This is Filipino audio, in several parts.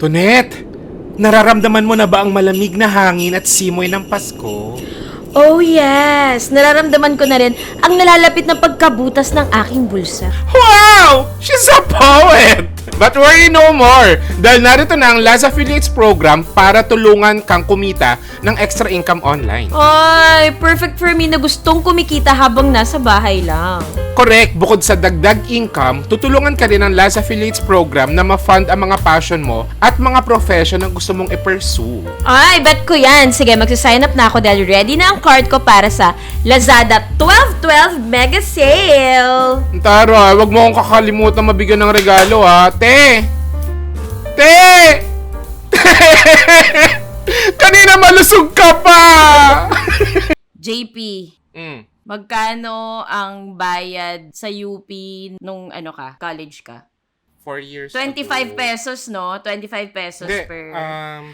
Tunet, nararamdaman mo na ba ang malamig na hangin at simoy ng Pasko? Oh yes! Nararamdaman ko na rin ang nalalapit na pagkabutas ng aking bulsa. Wow! She's a poet! But worry no more! Dahil narito na ang Laz Affiliates Program para tulungan kang kumita ng extra income online. Ay, perfect for me na gustong kumikita habang nasa bahay lang. Correct, bukod sa dagdag income, tutulungan ka rin ng Laz Affiliates Program na ma-fund ang mga passion mo at mga profession na gusto mong i-pursue. Ay, bet ko yan. Sige, magsasign up na ako dahil ready na ang card ko para sa Lazada 12/12 Mega Sale. Tara, wag mo akong kakalimutan mabigyan ng regalo ha. Te! Te! Kanina malusog ka pa! JP, magkano ang bayad sa UP nung college ka? 4 years 25 ago. pesos, no? 25 pesos Hindi, per...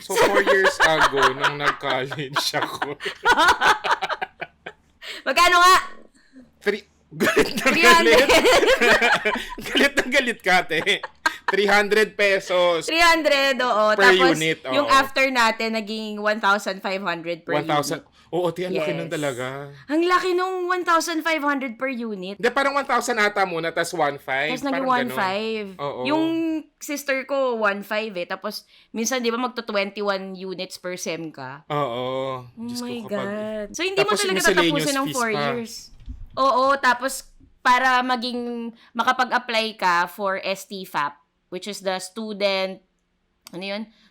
so 4 years ago nung nag-college ako. Magkano nga? Galit na 300. galit. Galit na galit ka, te. 300 pesos. 300, oo. Per Tapos, unit, oo. yung after natin, naging 1,500 per 1,000. unit. Oo, te, ang laki Yes. nun talaga. Ang laki nung 1,500 per unit. Hindi, parang 1,000 ata muna, tas 1,500. Tapos naging Parang ganun. 1,500. Oo. Yung sister ko, 1,500 eh. Tapos, minsan, di ba, magto-21 units per sem ka? Oo. Oh Diyos my ko, kapag... God. So, hindi mo Tapos talaga miscellaneous tatapusin ng fees 4 pa. years. Oo, tapos, para makapag-apply ka for STFAP, which is the student,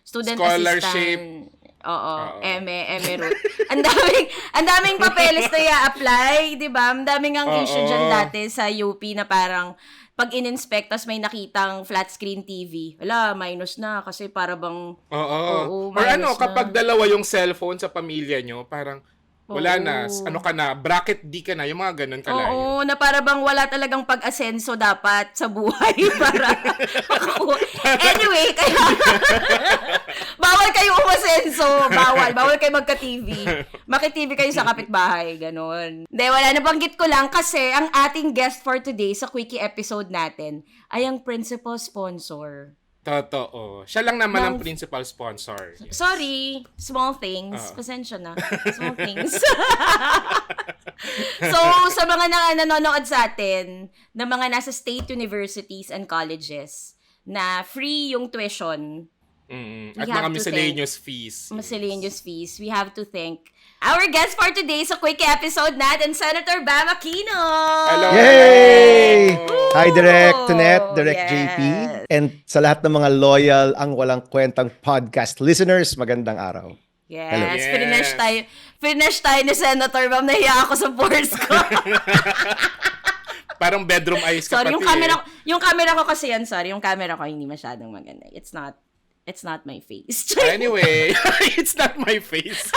Student Scholarship. Assistant. Oo, ME route. Ang daming papeles na i-apply, 'di ba? Ang daming ang issue diyan dati sa UP na parang pag in-inspect tas may nakitang flat screen TV. Wala, minus na kasi para bang Oo. Or minus kapag na. dalawa yung cellphone sa pamilya nyo, parang wala na. Oo. Ano ka na, bracket D ka na, yung mga ganun kalayo. Oo, na para bang wala talagang pag-asenso dapat sa buhay para makakuha. Anyway, kaya bawal kayo umasenso. Bawal kayo magka-TV. Maki-TV kayo sa kapitbahay, ganun. Hindi, wala. Nabanggit ko lang kasi ang ating guest for today sa Quickie episode natin ay ang principal sponsor. Totoo. Siya lang naman ang Ng- principal sponsor. Yes. Sorry, small things. Pasensya na. Small things. So, sa mga nanonood sa atin, na mga nasa state universities and colleges, na free yung tuition, At We have mga to miscellaneous fees. miscellaneous fees, we have to thank our guest for today sa Quickie episode natin, Senator Bam Aquino! Hello! Yay! Hello! Hi, Direk Tunet, Direk Yes. JP, and sa lahat ng mga loyal Ang Walang Kwentang podcast listeners, magandang araw. Hello. Yes, Yes. finish tayo ni Senator Bam. Nahiya ako sa pores ko. Parang bedroom eyes ka Sorry, pati yung camera ko kasi yan, sorry. Yung camera ko hindi masyadong maganda. It's not my face. Anyway, it's not my face.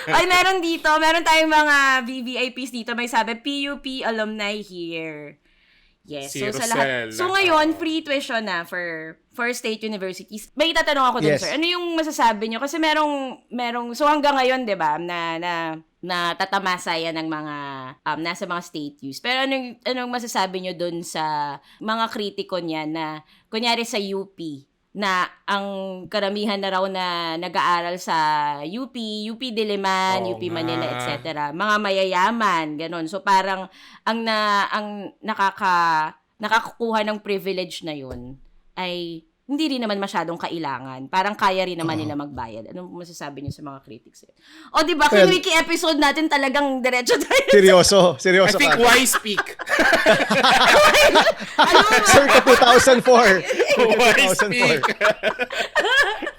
Ay, meron tayong mga VVIPs dito. May sabi, PUP alumni here. Yes. Si So, sa lahat. Rosel. So, ngayon, free tuition na for state universities. May tatanong ako dun, Yes. sir. Ano yung masasabi nyo? Kasi merong, so hanggang ngayon, di ba, na tatamasa yan ng mga, nasa mga state use. Pero anong masasabi nyo dun sa mga kritiko niya na, kunyari sa UP, na ang karamihan na raw na nag-aaral sa UP Diliman, Oo UP nga. Manila, etc. Mga mayayaman, ganun. So parang ang nakakakuha ng privilege na yun ay hindi rin naman masyadong kailangan. Parang kaya rin naman nila magbayad. Anong masasabi niyo sa mga critics? O, di ba? Well, Wiki episode natin talagang diretso tayo. I Seryoso think ka. why speak? Circa 2004. Why 2004. speak?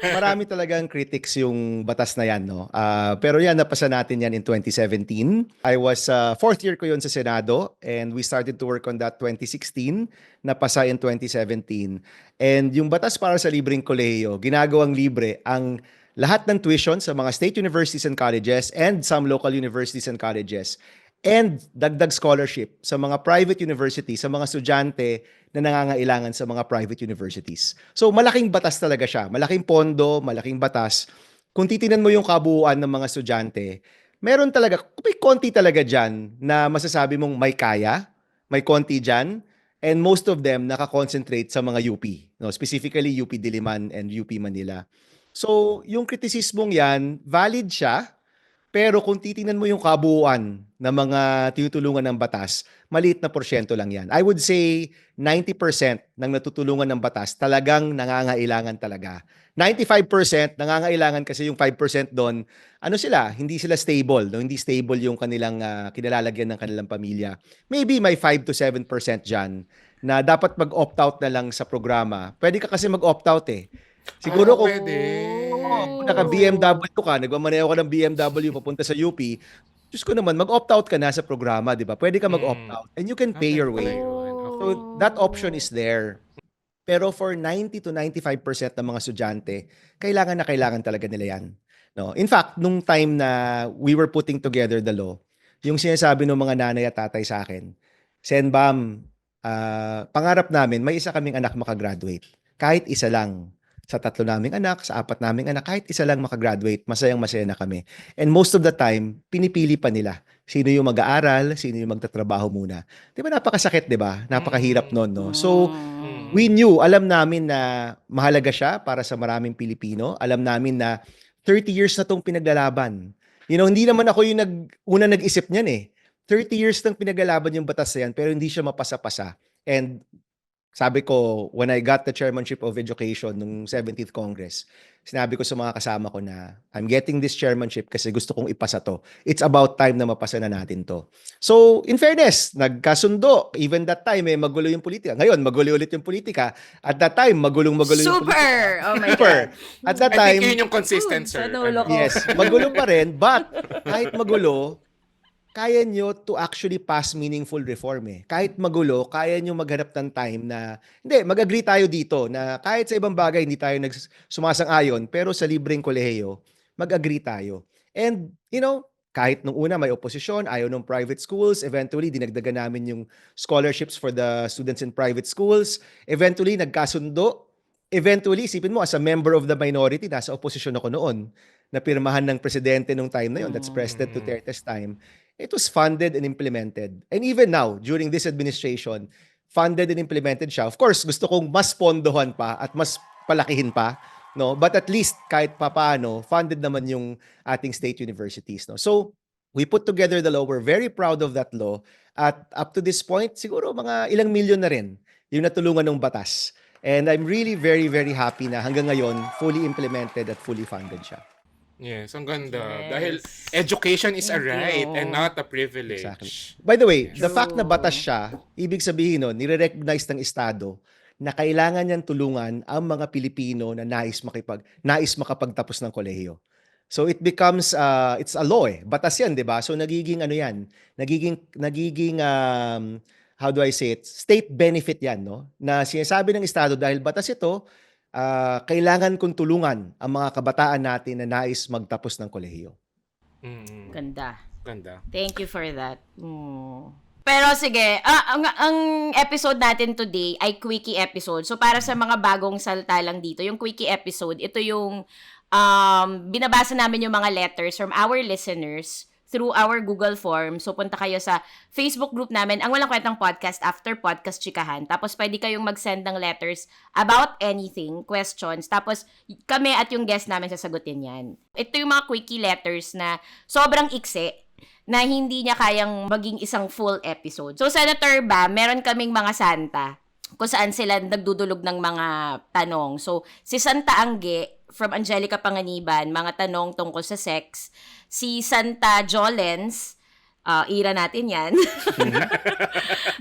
Marami talagang critics yung batas na yan, no? Pero yan, napasa natin yan in 2017. I was, fourth year ko yun sa Senado, and we started to work on that 2016, napasa in 2017. And yung batas para sa libreng kolehiyo, ginagawang libre ang lahat ng tuition sa mga state universities and colleges and some local universities and colleges. And dagdag scholarship sa mga private universities, sa mga estudyante na nangangailangan sa mga private universities. So malaking batas talaga siya. Malaking pondo, malaking batas. Kung titingnan mo yung kabuuan ng mga estudyante, meron talaga, may konti talaga dyan na masasabi mong may kaya, may konti dyan, And most of them nakakonsentrate sa mga UP, no? Specifically UP Diliman and UP Manila. So, yung kritisismong yan, valid siya, pero kung titingnan mo yung kabuuan ng mga tinutulungan ng batas, maliit na porsyento lang yan. I would say 90% ng natutulungan ng batas talagang nangangailangan talaga. 95% nangangailangan kasi yung 5% doon, ano sila, hindi sila stable, no? Hindi stable yung kanilang kinalalagyan ng kanilang pamilya. Maybe may 5 to 7% dyan na dapat mag-opt out na lang sa programa. Pwede ka kasi mag-opt out eh. Siguro kung Pwede. naka-BMW ka, nagmamaneho ka ng BMW papunta sa UP, Diyos ko naman, mag-opt out ka na sa programa, di ba? Pwede ka mag-opt out and you can pay your way. So that option is there. Pero for 90 to 95% ng mga estudyante, kailangan na kailangan talaga nila yan. No? In fact, nung time na we were putting together the law, yung sinasabi ng mga nanay at tatay sa akin, Senbam, pangarap namin, may isa kaming anak makagraduate. Kahit isa lang. Sa 3 naming anak, sa 4 naming anak, kahit isa lang makagraduate, masayang-masaya na kami. And most of the time, pinipili pa nila. Sino yung mag-aaral, sino yung magtatrabaho muna. Di ba napakasakit, di ba? Napakahirap nun, no? So, we knew, alam namin na mahalaga siya para sa maraming Pilipino. Alam namin na 30 years na tong pinaglalaban. You know, hindi naman ako yung una nag-isip niyan eh. 30 years nang pinaglalaban yung batas na yan, pero hindi siya mapasa-pasa. And sabi ko, when I got the chairmanship of education nung 17th Congress, sinabi ko sa mga kasama ko na I'm getting this chairmanship kasi gusto kong ipasa to. It's about time na mapasa na natin to. So, in fairness, nagkasundo. Even that time, magulo yung politika. Ngayon, magulo ulit yung politika. At that time, magulong-magulo yung politika. Super! Oh my Super! God. At that I time, think yun yung consistent, sir. Sa dulo ko. yes, magulo pa rin. But, kahit magulo, kaya nyo to actually pass meaningful reform eh. Kahit magulo, kaya nyo maghanap ng time na, hindi, mag-agree tayo dito na kahit sa ibang bagay hindi tayo sumasang-ayon, pero sa libreng kolehiyo, mag-agree tayo. And, you know, kahit nung una may oposisyon, ayaw ng private schools, eventually dinagdagan namin yung scholarships for the students in private schools, eventually nagkasundo, eventually, isipin mo, as a member of the minority, nasa oposisyon ako noon, na pirmahan ng presidente nung time na yun, that's President Duterte's time, it was funded and implemented. And even now, during this administration, funded and implemented siya. Of course, gusto kong mas pondohan pa at mas palakihin pa, no? But at least kahit papaano, funded naman yung ating state universities, no? So, we put together the law. We're very proud of that law. At up to this point, siguro mga ilang milyon na rin yung natulungan ng batas. And I'm really very, very happy na hanggang ngayon, fully implemented at fully funded siya. Yes, ang ganda. Yes. Dahil education is a right Oo. and not a privilege. Exactly. By the way, the True. fact na batas siya, ibig sabihin nun, nire-recognize ng Estado na kailangan niyang tulungan ang mga Pilipino na nais makapagtapos ng kolehiyo. So it becomes, it's a law eh. Batas yan, di ba? So nagiging ano yan, nagiging how do I say it? State benefit yan, no? Na sinasabi ng Estado dahil batas ito, kailangan kong tulungan ang mga kabataan natin na nais magtapos ng kolehiyo. Ganda. Ganda. Thank you for that. Pero sige, ang episode natin today ay quickie episode. So para sa mga bagong salta lang dito, yung quickie episode, ito yung binabasa namin yung mga letters from our listeners through our Google form. So punta kayo sa Facebook group namin, ang Walang Kwentang Podcast, After Podcast Chikahan. Tapos pwede kayong mag-send ng letters about anything, questions. Tapos kami at yung guest namin sasagutin yan. Ito yung mga quickie letters na sobrang iksi, na hindi niya kayang maging isang full episode. So, Senator Ba, meron kaming mga Santa kung saan sila nagdudulog ng mga tanong. So, si Santa Angge from Angelica Panganiban, mga tanong tungkol sa sex. Si Santa Jolens, ira natin yan.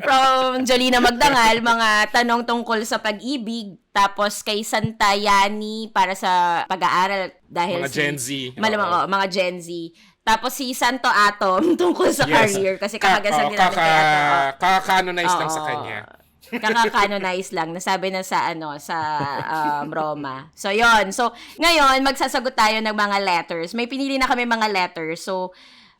From Jolina Magdangal, mga tanong tungkol sa pag-ibig. Tapos kay Santa Yani para sa pag-aaral dahil Mga Gen Z. Malamang, mga Gen Z. Tapos si Santo Atom tungkol sa career kasi kakagasal din namin kay Atom. Kaka-canonize lang sa Oo. kanya. Kaka-canonize lang. Nasabi na sa Roma. So, yon. So, ngayon, magsasagot tayo ng mga letters. May pinili na kami mga letters. So,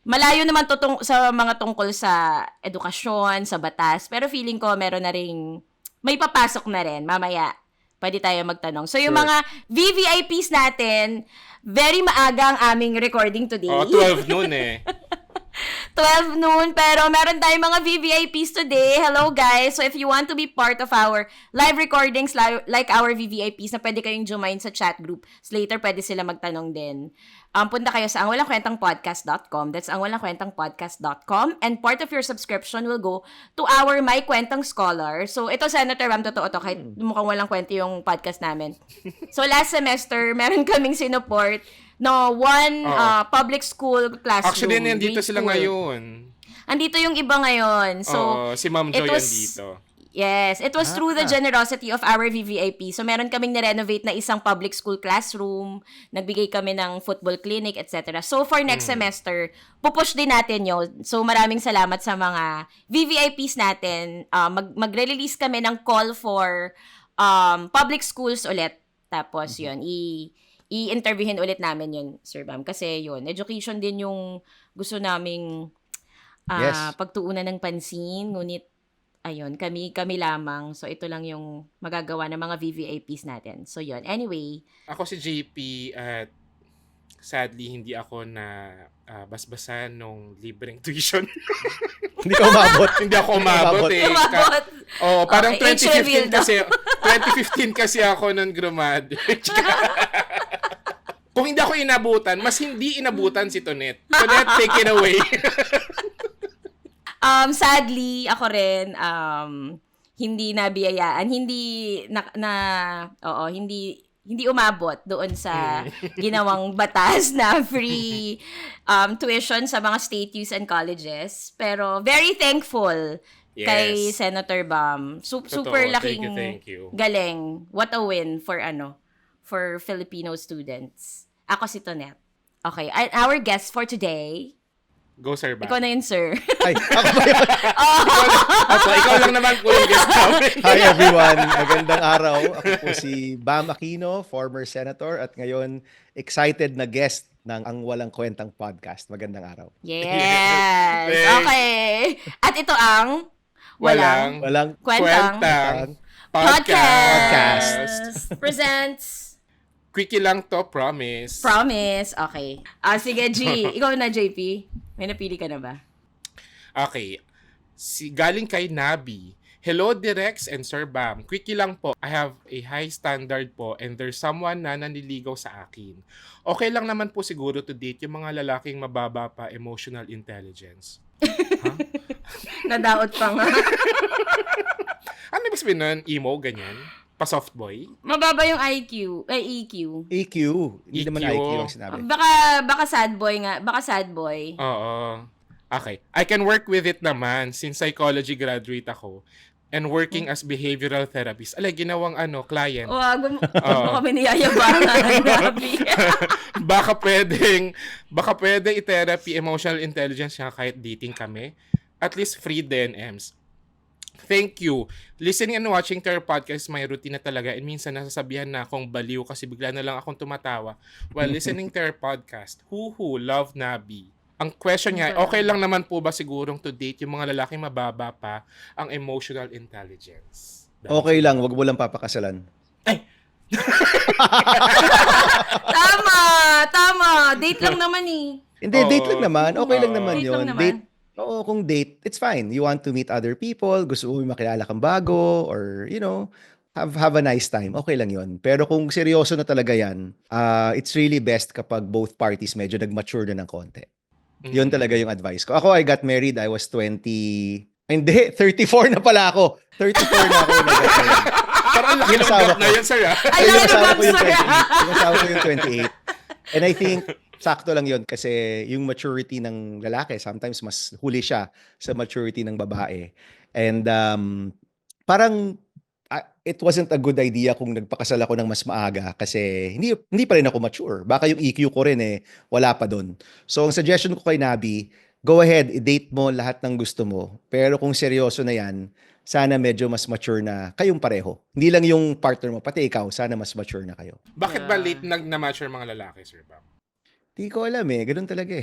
malayo naman to sa mga tungkol sa edukasyon, sa batas. Pero feeling ko, meron na ring, may papasok na rin. Mamaya, pwede tayo magtanong. So, yung Sure. mga VVIPs natin, very maaga ang aming recording today. 12 noon eh. 12 noon. Pero meron tayong mga VVIPs today. Hello guys. So if you want to be part of our live recordings like our VVIPs na pwede kayong join sa chat group. So later pwede sila magtanong din. Punta kayo sa angwalangkwentangpodcast.com. That's angwalangkwentangpodcast.com. And part of your subscription will go to our My Kwentang Scholar. So ito, Senator Ram, totoo to, kahit mukhang walang kwento yung podcast namin. So last semester, meron kaming sinuport one public school classroom. Actually, nandito grade sila school. ngayon. Andito yung iba ngayon. So, Si Ma'am Joy it was- andito. Yes, it was through the generosity of our VVIP. So, meron kaming nirenovate na isang public school classroom, nagbigay kami ng football clinic, etc. So, for next semester, pupush din natin yun. So, maraming salamat sa mga VVIPs natin. Magre-release kami ng call for public schools ulit. Tapos, yun, i-interviewin ulit namin yun, Sir Bam. Kasi, yun, education din yung gusto naming Yes. pagtuunan ng pansin. Ngunit, ayun, kami lamang. So, ito lang yung magagawa ng mga VVIPs natin. So, yun. Anyway. Ako si JP at sadly hindi ako na basbasan nung libreng tuition. Hindi ka umabot. Hindi ako umabot eh. Umabot. Parang Okay, age reveal 2015 kasi ako nung graduate. Kung hindi ako inabutan, mas hindi inabutan si Tonet. Tonet, take it away. Sadly, ako rin, hindi nabiyayaan, hindi umabot doon sa ginawang batas na free tuition sa mga state youths and colleges. Pero very thankful kay Yes. Senator Bam. Super Totoo. laking Thank you. galing. What a win for Filipino students. Ako si Tonet. Okay, our guest for today, Go, Sir Bam. ikaw na yun, sir. Ay, ako ba yun? Ikaw lang naman po yung guest namin. Hi everyone, magandang araw. Ako po si Bam Aquino, former senator at ngayon excited na guest ng Ang Walang Kwentang Podcast. Magandang araw. Yes. Thanks. Okay. At ito ang Walang Walang Kwentang Kwentang Podcast. Presents Quickie lang to, promise. Promise. Okay. Sige, G. Ikaw na, JP. May napili ka na ba? Okay. Galing kay Nabi. Hello, Direx and Sir Bam. Quickie lang po. I have a high standard po and there's someone na naniligaw sa akin. Okay lang naman po siguro to date yung mga lalaking mababa pa emotional intelligence. Nadaot pa nga. Ano ibig sabihin nun? Emo, ganyan? Pa-soft boy? Mababa yung IQ. EQ. EQ. Hindi naman EQ. IQ ang sinabi. Baka sad boy nga. Baka sad boy. Oo. Okay. I can work with it naman since psychology graduate ako and working as behavioral therapist. Alay, ginawang client. Wag mo kami niyayabangan. Nabi. baka pwede i-therapy emotional intelligence siya kahit dating kami. At least free DNMs. Thank you. Listening and watching to your podcast, my routine na talaga. And minsan nasasabihan na akong baliw kasi bigla na lang akong tumatawa while listening to your podcast. Love Nabi. Ang question niya, okay lang naman po ba sigurong to date yung mga lalaking mababa pa ang emotional intelligence? Okay lang, wag mo lang papakasalan. Tama. Date lang naman eh. Hindi, date lang naman. Okay lang naman Date yun. lang naman. Date. Oo, kung date, it's fine. You want to meet other people, gusto mo makilala kang bago, or, have a nice time. Okay lang yun. Pero kung seryoso na talaga yan, it's really best kapag both parties medyo nag-mature na ng konti. Yun talaga yung advice ko. Ako, I got married, I was 20... Hindi, 34 na pala ako. 34 na ako. Parang laki ng gap na yan, sir. Ay, laki ng gap, sir. Yung asawa ko yung 28. And I think, sakto lang yun kasi yung maturity ng lalaki, sometimes mas huli siya sa maturity ng babae. And parang it wasn't a good idea kung nagpakasal ako ng mas maaga kasi hindi pa rin ako mature. Baka yung EQ ko rin wala pa doon. So ang suggestion ko kay Nabi, go ahead, i-date mo lahat ng gusto mo. Pero kung seryoso na yan, sana medyo mas mature na kayong pareho. Hindi lang yung partner mo, pati ikaw, sana mas mature na kayo. Bakit ba late na-mature mga lalaki, Sir Bam? Di ko alam ganun talaga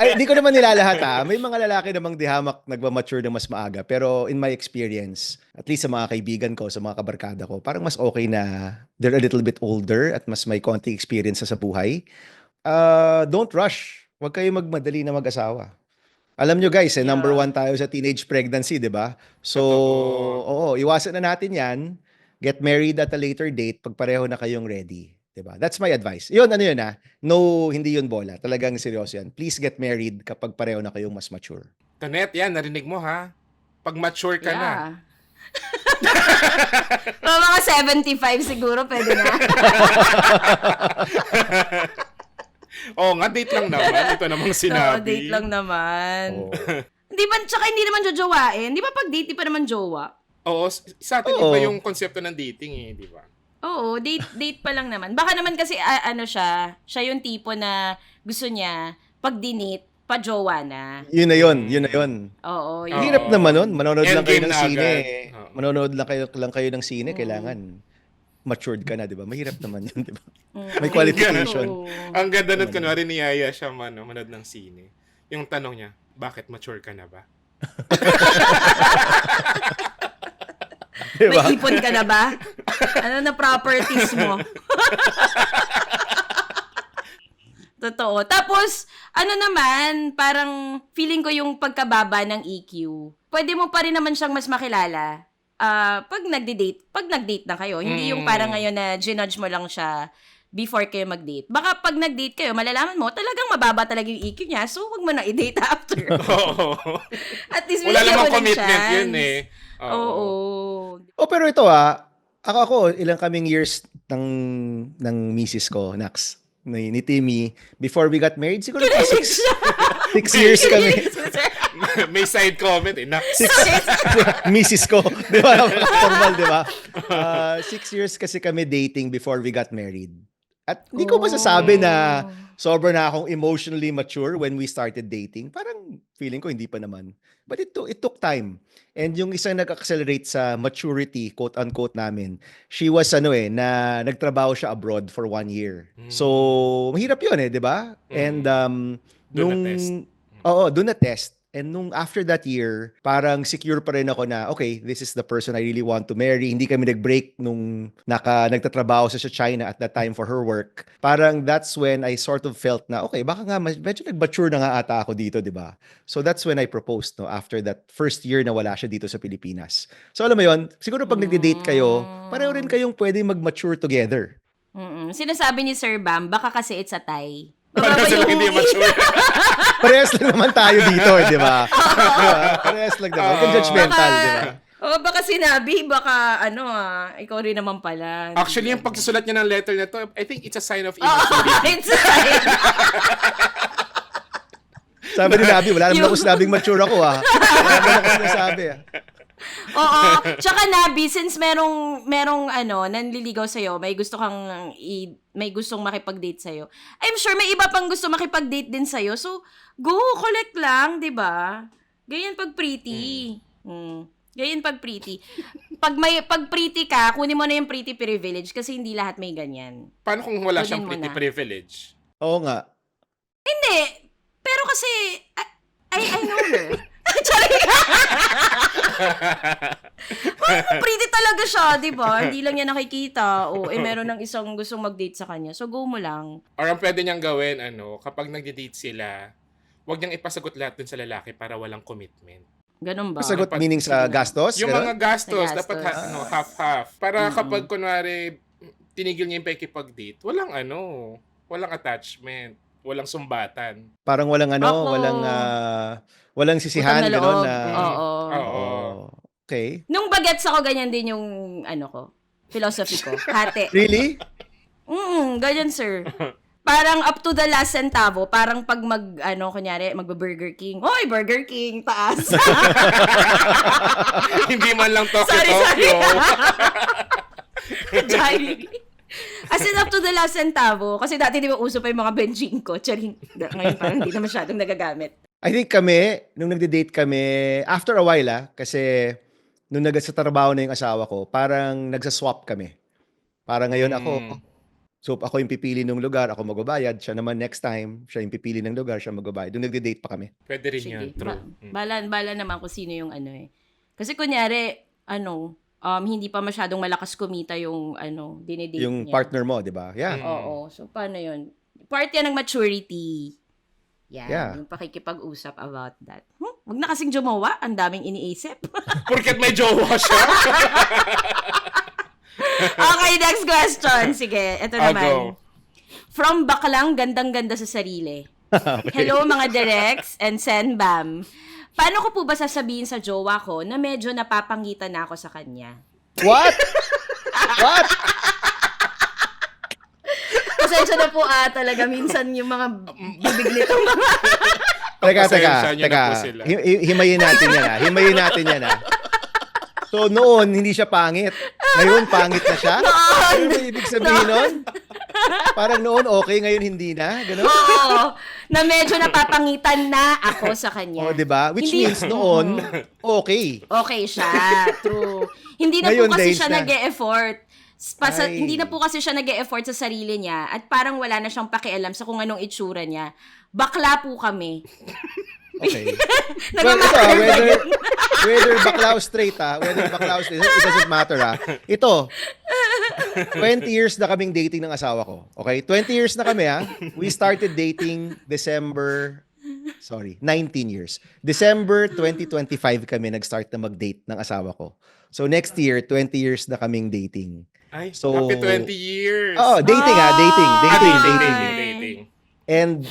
Hindi ko naman nilalahat May mga lalaki namang dihamak nagmamature na mas maaga. Pero in my experience, at least sa mga kaibigan ko, sa mga kabarkada ko, parang mas okay na they're a little bit older at mas may konti experience sa buhay. Don't rush. Huwag kayo magmadali na mag-asawa. Alam nyo guys, number Yeah. 1 tayo sa teenage pregnancy, di ba? So, Totoo. oo, iwasan na natin yan. Get married at a later date pag pareho na kayong ready. Di ba? That's my advice. Yun, ano yun No, hindi yun bola. Talagang seryoso yan. Please get married kapag pareho na kayong mas mature. Tanet, yan, narinig mo ha? Pag mature ka na. Yeah. Mga 75 siguro, pwede na. Oo nga, date lang naman. Ito namang Oo, sinabi. date lang naman. Oo. Hindi ba, tsaka hindi naman jojowain. Di ba pag date, di pa naman jowa? Oo, sa atin Oo. iba yung konsepto ng dating di ba? Oo, date pa lang naman. Baka naman kasi, siya yung tipo na gusto niya, pag dinate, pa-jowa na. Yun na yun. Oo, Oo. Ang hirap naman nun. Manonood lang kayo Endgame ng na sine. agad. Oo. Manonood lang kayo ng sine. Kailangan matured ka na, di ba? Mahirap naman yun, di ba? May qualification. Oo. Ang ganda nun, kunwari niyaya siya manood ng sine. Yung tanong niya, bakit mature ka na ba? Diba? May ipon ka na ba? Ano na properties mo? Totoo. Tapos, ano naman, parang feeling ko yung pagkababa ng EQ, pwede mo pa rin naman siyang mas makilala pag nag-date na kayo. Hindi yung parang ngayon na ginudge mo lang siya before kayo mag-date. Baka pag nag-date kayo, malalaman mo, talagang mababa talaga yung EQ niya, so wag mo na i-date after. Oo. At least, Wala binigyan mo namang ng commitment chance. yun Oo. Oh, pero ito ako ilang kaming years ng misis ko, Nax, ni Timmy, before we got married, siguro pa 6 years kami. May side comment Misis ko, di ba? Formal, di ba? 6 years kasi kami dating before we got married. At hindi ko masasabi na sobra na akong emotionally mature when we started dating. Parang feeling ko hindi pa naman. But it took time. And yung isang nag-accelerate sa maturity, quote-unquote namin, she was na nagtrabaho siya abroad for 1 year. So, mahirap yun di ba? And Doon na-test. doon na-test. And nung after that year, parang secure pa rin ako na, okay, this is the person I really want to marry. Hindi kami nag-break nung nagtatrabaho sa China at that time for her work. Parang that's when I sort of felt na, okay, baka nga medyo nag-mature na nga ata ako dito, di ba? So that's when I proposed, after that first year na wala siya dito sa Pilipinas. So alam mo yon, siguro pag nag-date kayo, pareho rin kayong pwede mag-mature together. Sinasabi ni Sir Bam, baka kasi it's a tie. Parang sila hindi mature. Parehas lang naman tayo dito, di ba? Parehas lang naman. Kung judgmental, di ba? Baka sinabi, baka ikaw rin naman pala. Actually, yung pagsusulat niya ng letter na to, I think it's a sign of immaturity. It's a sign. Sabi ni Nabi, wala naman ako sinabing mature ako Wala naman ako sinasabi Oo. Tsaka Nabi, since merong nanliligaw sa'yo, may gustong makipag-date sa'yo. I'm sure may iba pang gusto makipag-date din sa'yo. So, go, collect lang, di ba? Ganyan pag pretty. Ganyan pag pretty. Pag pretty ka, kunin mo na yung pretty privilege kasi hindi lahat may ganyan. Paano kung wala Kunin siyang mo pretty na. privilege? Oo nga. Hindi. Pero kasi, I know her. Pretty talaga siya, di ba? Hindi lang niya nakikita. Meron ng isang gustong mag-date sa kanya. So, go mo lang. Or ang pwede niyang gawin, kapag nagde-date sila, huwag niyang ipasagot lahat dun sa lalaki para walang commitment. Ganun ba? Pasagot meaning sa gastos? Yung Ganun? mga gastos, Sa gastos. dapat half-half. Para kapag kunwari, tinigil niya yung pakikipag-date, walang attachment, walang sumbatan. Parang walang walang sisihan, Utang na gano'n loob. na. Oo. Okay. Nung bagets ako, ganyan din yung, philosophy ko. Hati. Really? Ganyan, sir. Parang up to the last centavo. Parang pag kunyari, magba-Burger King. Hoy, Burger King, taas. Hindi man lang Tokyo. Sorry. Jollibee. As in, up to the last centavo. Kasi dati di ba uso pa yung mga benching ko. Charing. Ngayon parang hindi na masyadong nagagamit. I think nung nagde-date kami, after a while kasi nung sa trabaho na yung asawa ko, parang nagsaswap kami. Parang ngayon ako yung pipili ng lugar, ako magbabayad, siya naman next time, siya yung pipili ng lugar, siya magbabayad. Doon nagde-date pa kami. Pwede rin yun, true. Bala naman kung sino yung Kasi kunyari, hindi pa masyadong malakas kumita yung dinedate Yung niya. partner mo, di ba? Yeah. Oo. So, paano yun? Part yan ng maturity. Yan, Yeah. yung pakikipag-usap about that. Wag na kasing jumawa, ang daming iniisip. Porket may jowa siya. Okay, next question. Sige, ito I'll naman. go. From baklang gandang-ganda sa sarili. Hello mga Directs and Sen Bam. Paano ko po ba sasabihin sa jowa ko na medyo napapangitan na ako sa kanya? What? What? Pasensya na po talaga minsan yung mga bibig nitong mga... Teka. Pasensya niyo na po sila. Himayin natin yan Himayin natin yan So noon, hindi siya pangit. Ngayon, pangit na siya? Ano ba ibig sabihin nun? Parang noon, okay. Ngayon, hindi na? Ganun? Oo, na medyo napapangitan na ako sa kanya. Oh, diba? Which Hindi- means noon, okay. Okay siya, true. Hindi na Ngayon, po kasi days siya na. nag-e-effort. Ay. Hindi na po kasi siya nag-e-effort sa sarili niya at parang wala na siyang pakialam sa kung anong itsura niya. Bakla po kami. Okay. Well, ito, Nagmamatter ba yun? whether bakla o straight, it doesn't matter, Ito, 20 years na kaming dating ng asawa ko. Okay? 20 years na kami, We started dating 19 years. December 2025 kami nag-start na mag-date ng asawa ko. So next year, 20 years na kaming dating. Ay, So- happy 20 years. Oh, dating dating. Dating. And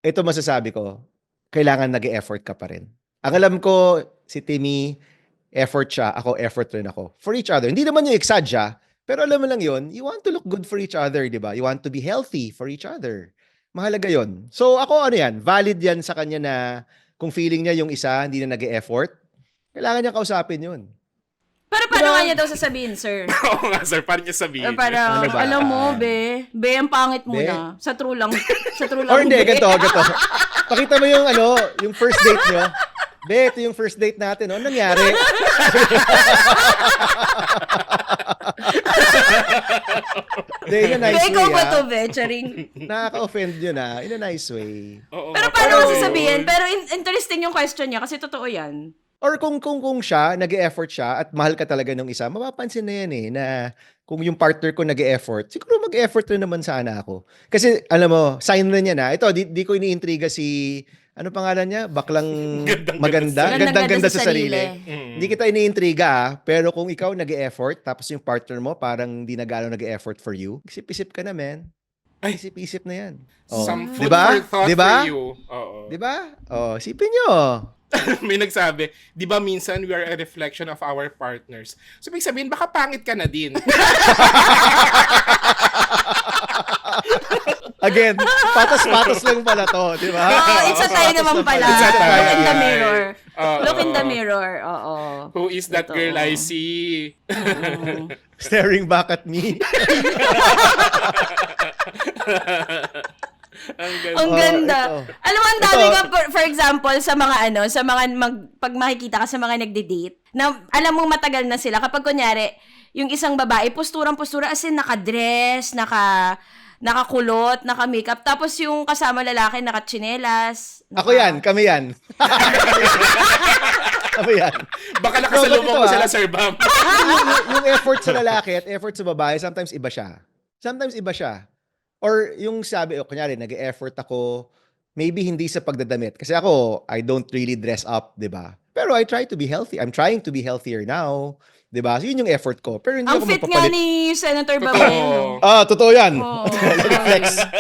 ito masasabi ko, kailangan nag-e-effort ka pa rin. Ang alam ko, si Timmy, effort siya, ako effort rin ako. For each other. Hindi naman yung exad siya, pero alam mo lang yun, you want to look good for each other, di ba? You want to be healthy for each other. Mahalaga yun. So ako, valid yan sa kanya na kung feeling niya yung isa, hindi na nag-e-effort, kailangan niya kausapin yun. Pero paano nga niya daw sasabihin, sir? Oo nga, sir. Paano niya sabihin? Parang, Ano ba? alam mo, be, ang pangit mo Be? na. Sa true lang. Or hindi, be. ganito. Pakita mo yung yung first date nyo. Be, ito yung first date natin. Ano nangyari? In a Be, nice ikaw way, ba to, be? Charing. Nakaka-offend yun, In a nice way. Oo Pero nga, paano mo parang- sasabihin? Pero interesting yung question niya kasi totoo yan. Or kung siya, nag-e-effort siya at mahal ka talaga ng isa, mapapansin na yan na kung yung partner ko nag-e-effort, siguro mag-e-effort rin naman sana ako. Kasi, alam mo, sign na niya na. Ito, di ko iniintriga si, ano pangalan niya? Baklang maganda? Gandang-ganda sa sarili. Mm. Hindi kita iniintriga, pero kung ikaw nag-e-effort, tapos yung partner mo parang hindi na gano'ng nag-e-effort for you, isip-isip ka na, man. Ay. Isip-isip na yan. Some Di food ba? for thought Di ba? for you. Oo. Di ba? Isipin nyo. May nagsabi, di ba minsan we are a reflection of our partners. So, ibig sabihin, baka pangit ka na din. Again, patas-patas lang pala to, di ba? It's a tayo naman pala. It's a tayo. Look in the mirror. Oo. Look in the mirror. Oo. Who is that Totoo. girl I see? Staring back at me. Ang ganda. Ang ganda. ito. Alam mo, ang dami Ito. ka, for example, sa mga pag makikita ka sa mga nagde-date, na alam mong matagal na sila, kapag kunyari, yung isang babae, postura, as in naka-dress, nakakulot, naka-makeup, tapos yung kasama lalaki, naka-tsinelas. Ako yan, kami yan. Kami yan. Baka nakasalubong ito, mo sila, Sir Bam. yung effort sa lalaki at effort sa babae, sometimes iba siya. Or yung sabi, kunyari, nag-e-effort ako, maybe hindi sa pagdadamit. Kasi ako, I don't really dress up, di ba? Pero I try to be healthy. I'm trying to be healthier now. Di ba? So, yun yung effort ko. Pero hindi Ang ako fit nga magpapalit. ni Senator Totoo. Babae. Totoo yan. Oo.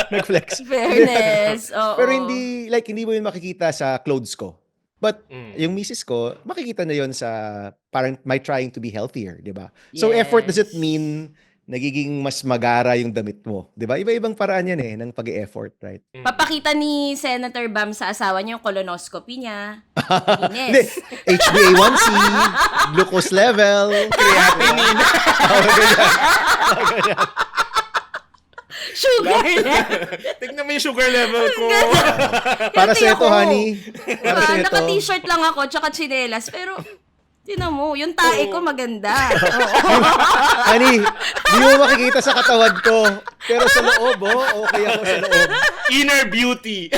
Nag-flex. Fairness. Oo. Pero hindi mo yun makikita sa clothes ko. But Mm. yung misis ko, makikita na yun sa parang my trying to be healthier, di ba? So Yes. effort doesn't mean nagiging mas magara yung damit mo. Di ba? Iba-ibang paraan yan ng pag-e-effort, right? Papakita ni Senator Bam sa asawa niya yung colonoscopy niya. Hindi. Guinness. HbA1c, glucose level, Creatinine. Sugar niya. Tignan mo yung sugar level ko. para Healthy sa ito, ako. honey. Para sa ito. Naka-t-shirt lang ako, tsaka tsinelas. Pero, tinan mo, yung tae ko maganda. Honey, di mo makikita sa katawad ko. Pero sa loob, okay ako sa loob. Inner beauty.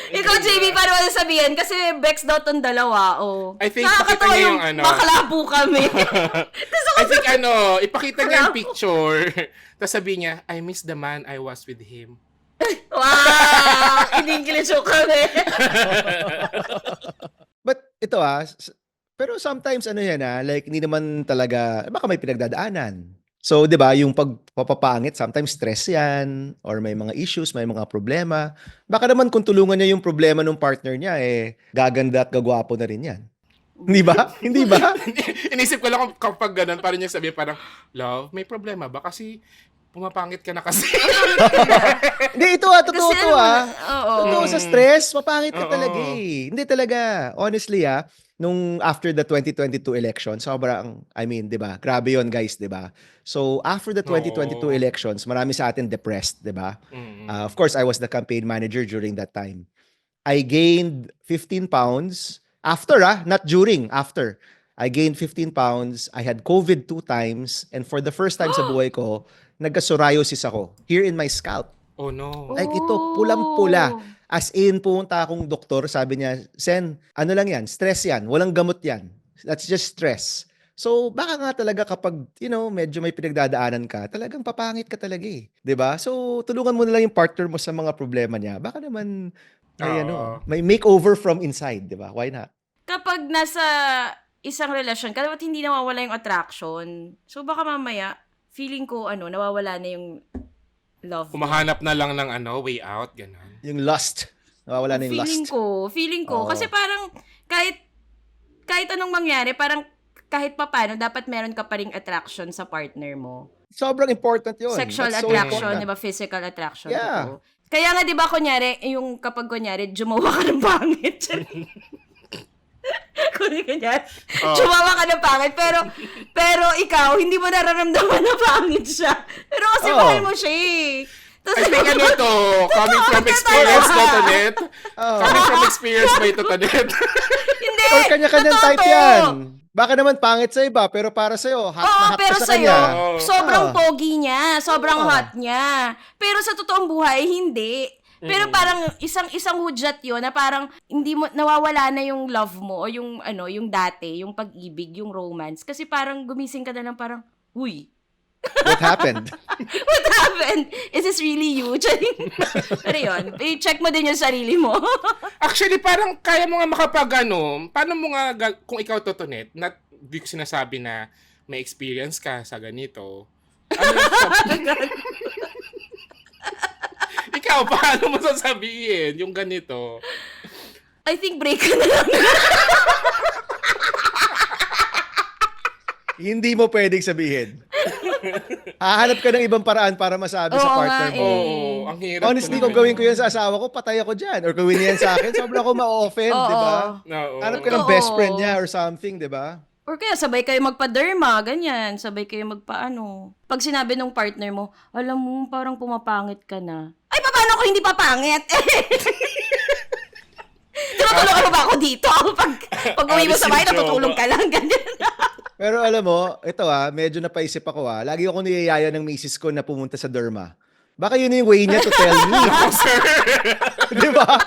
Ikaw, JB, paano mo sabihin? Kasi Bex daw tong dalawa, I think Nakakatawa pakita niya yung yung ano. bakla po kami. Tapos ako I think ipakita niya yung picture. Tapos sabi niya, I miss the man I was with him. Wow! In-English ko kami. But ito pero sometimes like hindi naman talaga, baka may pinagdadaanan. So, 'di ba, yung pagpapapangit, sometimes stress 'yan or may mga issues, may mga problema. Baka naman kung tulungan niya yung problema ng partner niya, gaganda at gagwapo na rin 'yan. Hindi ba? Hindi ba? Inisip ko lang kapag ganun, parang niya sabi parang, love, may problema ba? Kasi pumapangit ka na kasi. Hindi, ito totoo Kasi to oo. Totoo sa stress, mapangit ka talaga eh. Hindi talaga. Honestly nung after the 2022 election, sobrang, I mean, 'di ba? Grabe 'yon, guys, 'di ba? So, after the 2022 elections, marami sa atin depressed, 'di ba? Of course, I was the campaign manager during that time. I gained 15 pounds after not during, after. I gained 15 pounds. I had COVID 2 times and for the first time sa buhay ko, nagka-psoriasis ako here in my scalp. Oh no. Like ito, pulang-pula. As in, pumunta akong doktor, sabi niya, Sen, ano lang yan, stress yan, walang gamot yan. That's just stress. So, baka nga talaga kapag, medyo may pinagdadaanan ka, talagang papangit ka talaga eh. 'Di ba? So, tulungan mo na lang yung partner mo sa mga problema niya. Baka naman, may makeover from inside, 'di ba? Why not? Kapag nasa isang relasyon, dapat hindi nawawala yung attraction. So, baka mamaya, feeling ko, nawawala na yung love. Kumahanap na lang ng way out, gano'n. Yung lust. Nawawala na yung lust. Feeling ko. Oo. Kasi parang, kahit anong mangyari, parang kahit papano, dapat meron ka pa ring attraction sa partner mo. Sobrang important yun. Sexual That's so attraction, important. di ba? Physical attraction. Yeah. totoo. Kaya nga, di ba, kunyari, kapag kunyari, jumawa ka ng pangit. Kunyari, jumawa ka ng pangit, pero ikaw, hindi mo nararamdaman na pangit siya. Pero kasi mahal mo siya eh. I think coming from experience na to, Net. Coming from experience ba ito, Net? Hindi. Or kanya-kanyang totoo type to. yan. Baka naman pangit sa iba, pero para sa'yo, hot na hot pero ka sa sa'yo, kanya. sobrang pogi niya, sobrang hot niya. Pero sa totoong buhay, hindi. Pero parang isang hudyat 'yon na parang hindi mo nawawala na yung love mo o yung yung dati, yung pag-ibig, yung romance kasi parang gumising ka na lang parang, "Huy, What happened? what happened? Is this really you?" Pero yun, i-check mo din yung sarili mo. Actually, parang kaya mo nga paano mo nga, kung ikaw to, Net, di ko sinasabi na may experience ka sa ganito. Ikaw, paano mo sasabihin yung ganito? I think break ka na lang. Hindi mo pwedeng sabihin. Hahanap ka ng ibang paraan para masabi sa Oo partner nga mo. Oo, ang hirap. Honestly, kung gawin ko yan sa asawa ko, patay ako dyan. Or gawin niya yan sa akin, sobrang ako ma-offend, Oo. di ba? Oo. Hanap ka ng Oo. best friend niya or something, di ba? Or kaya sabay kayo magpa-derma, ganyan. Sabay kayo magpaano. Pag sinabi nung partner mo, alam mo, parang pumapangit ka na. Ay, paano ko hindi papangit? Tinutulog ka ba ako dito? Pag uwi mo sa bahay, natutulog ka lang, ganyan. Pero alam mo, ito medyo napaisip ako Lagi ako niyayaya ng misis ko na pumunta sa derma. Baka yun yung way niya to tell me. Di ba?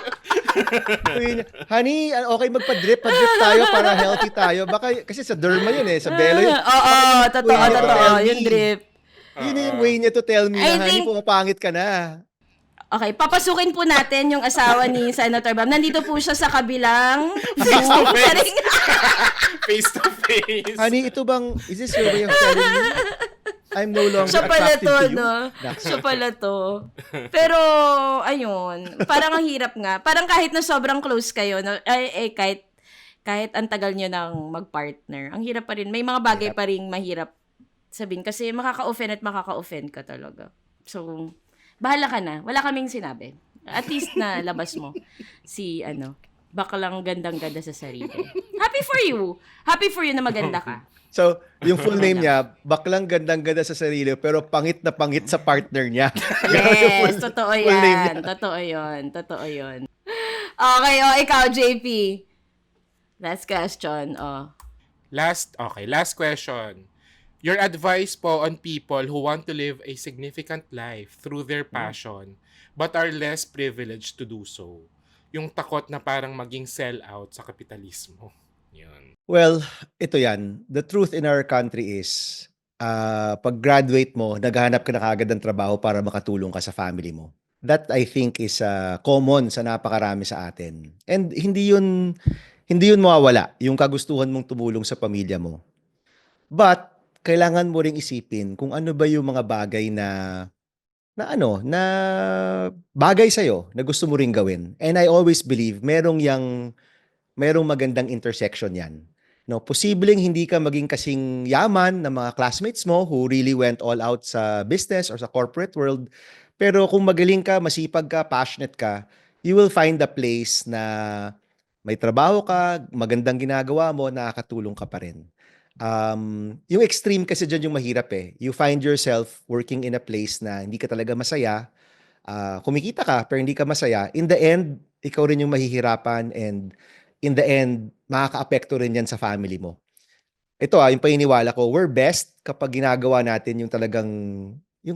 Honey, okay magpa-drip tayo para healthy tayo. Baka, kasi sa derma yun sa belo yun. Oo, totoo. Yung drip. Yun yung way niya to tell me I na, honey, think- pumapangit ka na. Okay, papasukin po natin yung asawa ni Senator Bam. Nandito po siya sa kabilang Face to face. Saring- Face to face. Honey, is this your way of telling me? I'm no longer Siya pala attracted to, to you. no? Siya pala to. Pero, ayun, parang ang hirap nga. Parang kahit na sobrang close kayo, no? Kahit ang tagal nyo nang mag-partner, ang hirap pa rin. May mga bagay pa rin mahirap sabihin kasi makaka-offend ka talaga. So, bahala ka na. Wala kaming sinabi. At least na labas mo si, baklang gandang-ganda sa sarili. Happy for you. Happy for you na maganda ka. So, yung full name niya, baklang gandang-ganda sa sarili, pero pangit na pangit sa partner niya. Yes, totoo full name niya. yan. Totoo yun. Okay, ikaw, JP. Last question, Last question. Your advice po on people who want to live a significant life through their passion but are less privileged to do so. Yung takot na parang maging sell-out sa kapitalismo. Yun. Well, ito yan. The truth in our country is, pag graduate mo, naghahanap ka na kaagad ng trabaho para makatulong ka sa family mo. That I think is common sa napakarami sa atin. And hindi yun mawawala, yung kagustuhan mong tumulong sa pamilya mo. But kailangan mo ring isipin kung ano ba yung mga bagay na bagay sa na gusto mo ring gawin. And I always believe merong magandang intersection 'yan. No, posibleng hindi ka maging kasing yaman ng mga classmates mo who really went all out sa business or sa corporate world. Pero kung magaling ka, masipag ka, passionate ka, you will find a place na may trabaho ka, magandang ginagawa mo, nakakatulong ka pa rin. Yung extreme kasi dyan yung mahirap eh. You find yourself working in a place na hindi ka talaga masaya, kumikita ka pero hindi ka masaya. In the end, ikaw rin yung mahihirapan, and in the end, makakaapekto rin yan sa family mo. Ito yung paniniwala ko, we're best kapag ginagawa natin yung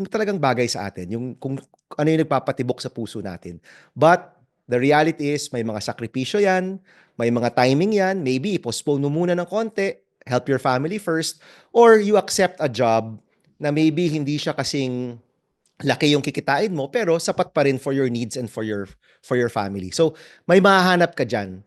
talagang bagay sa atin, yung kung ano yung nagpapatibok sa puso natin. But the reality is, may mga sakripisyo yan, may mga timing yan, maybe postpone mo muna ng konti, help your family first, or you accept a job na maybe hindi siya kasing laki yung kikitain mo, pero sapat pa rin for your needs and for your family. So, may mahahanap ka diyan.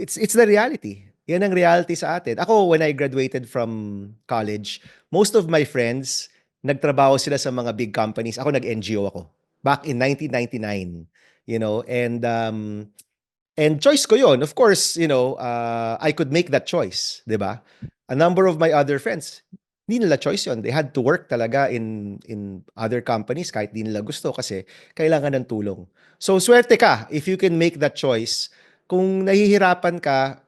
It's the reality. Yan ang reality sa atin. Ako, when I graduated from college, most of my friends, nagtrabaho sila sa mga big companies. Ako, nag-NGO ako. Back in 1999. And choice ko yon. Of course, I could make that choice, 'di ba? A number of my other friends, hindi nila choice yon. They had to work talaga in other companies kahit di nila gusto kasi kailangan ng tulong. So, swerte ka if you can make that choice. Kung nahihirapan ka,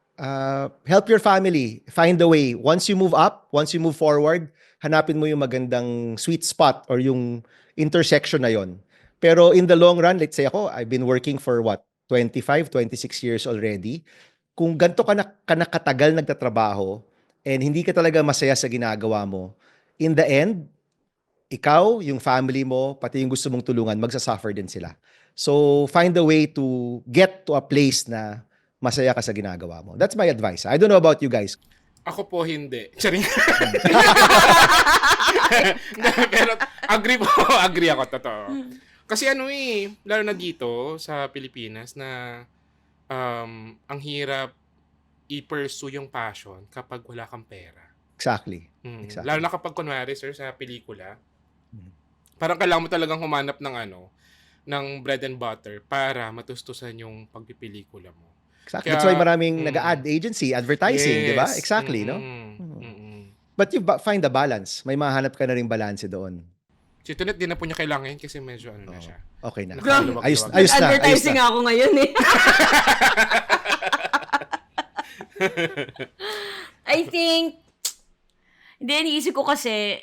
help your family. Find a way. Once you move up, once you move forward, hanapin mo yung magandang sweet spot or yung intersection na yon. Pero in the long run, let's say ako, I've been working for 25, 26 years already. Kung ganito ka na katagal nagtatrabaho and hindi ka talaga masaya sa ginagawa mo, in the end, ikaw, yung family mo, pati yung gusto mong tulungan, magsasuffer din sila. So, find a way to get to a place na masaya ka sa ginagawa mo. That's my advice. I don't know about you guys. Ako po hindi. Charing. Pero agree ako, totoo. Kasi lalo na dito sa Pilipinas na ang hirap i-pursue yung passion kapag wala kang pera. Exactly. Lalo na kapag kunwari, sir, sa pelikula, parang kailangan mo talagang humanap ng bread and butter para matustusan yung pagpipelikula mo. Exactly. That's why maraming nag-ad agency, advertising, di ba? Exactly, no? But you find the balance. May mahanap ka na rin balance doon. Si Tunet, di na po niya kailangan yun kasi medyo na siya. Okay na. Nakaluwag-luwag. Ayos na. Advertising ako ngayon eh. I think, hindi, iniisip ko kasi,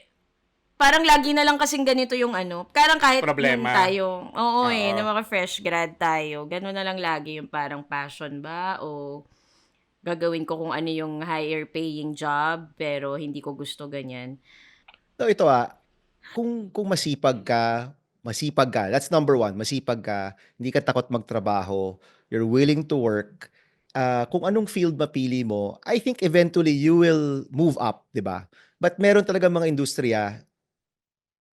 parang lagi na lang kasing ganito yung parang kahit problema. yung tayo, Oo. na mga fresh grad tayo, gano'n na lang lagi yung parang passion ba, o gagawin ko kung ano yung higher paying job, pero hindi ko gusto ganyan. So ito kung masipag ka, that's number one, masipag ka, hindi ka takot magtrabaho, you're willing to work, kung anong field mapili mo, I think eventually you will move up, di ba? But meron talaga mga industriya,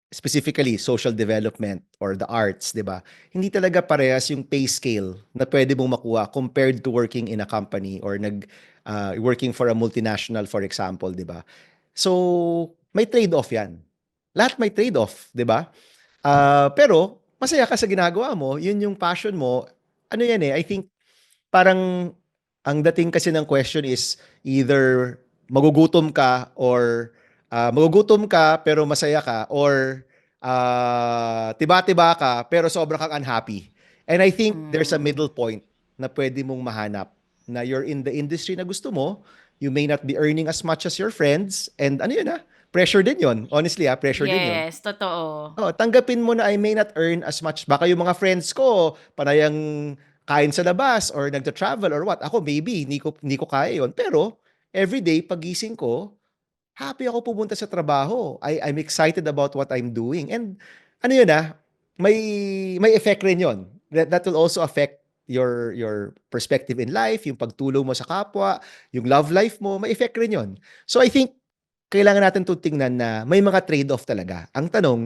specifically social development or the arts, di ba? Hindi talaga parehas yung pay scale na pwede mong makuha compared to working in a company or working for a multinational, for example, di ba? So, may trade-off yan. Lahat may trade-off, di ba? Pero, masaya ka sa ginagawa mo, yun yung passion mo. Ano yan I think, parang, ang dating kasi ng question is, either magugutom ka pero masaya ka, or tiba-tiba ka pero sobrang kang unhappy. And I think there's a middle point na pwede mong mahanap na you're in the industry na gusto mo, you may not be earning as much as your friends, and pressure din yon. Honestly, pressure din yon. Yes, totoo. Tanggapin mo na I may not earn as much. Baka yung mga friends ko, panayang kain sa labas or nagta-travel or what. Ako, maybe, hindi ko kaya yon. Pero, everyday, pagising ko, happy ako pumunta sa trabaho. I'm excited about what I'm doing. And, may effect rin yon. That will also affect your perspective in life, yung pagtulong mo sa kapwa, yung love life mo, may effect rin yun. So I think kailangan natin itong tingnan na may mga trade-off talaga. Ang tanong,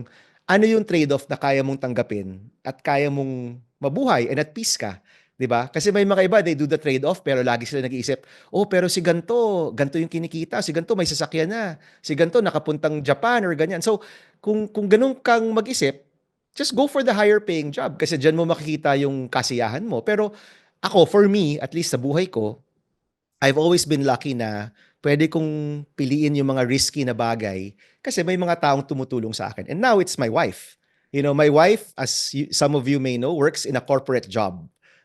ano yung trade-off na kaya mong tanggapin at kaya mong mabuhay and at peace ka? 'Di ba? Kasi may mga iba, they do the trade-off pero lagi sila nag-iisip, oh, pero si ganto yung kinikita, si ganto may sasakyan na, si ganto nakapuntang Japan or ganyan. So, kung ganun kang mag-isip, just go for the higher paying job kasi diyan mo makikita yung kasiyahan mo. Pero ako, for me, at least sa buhay ko, I've always been lucky na pwede kong piliin yung mga risky na bagay kasi may mga taong tumutulong sa akin. And now it's my wife. You know, my wife, as some of you may know, works in a corporate job.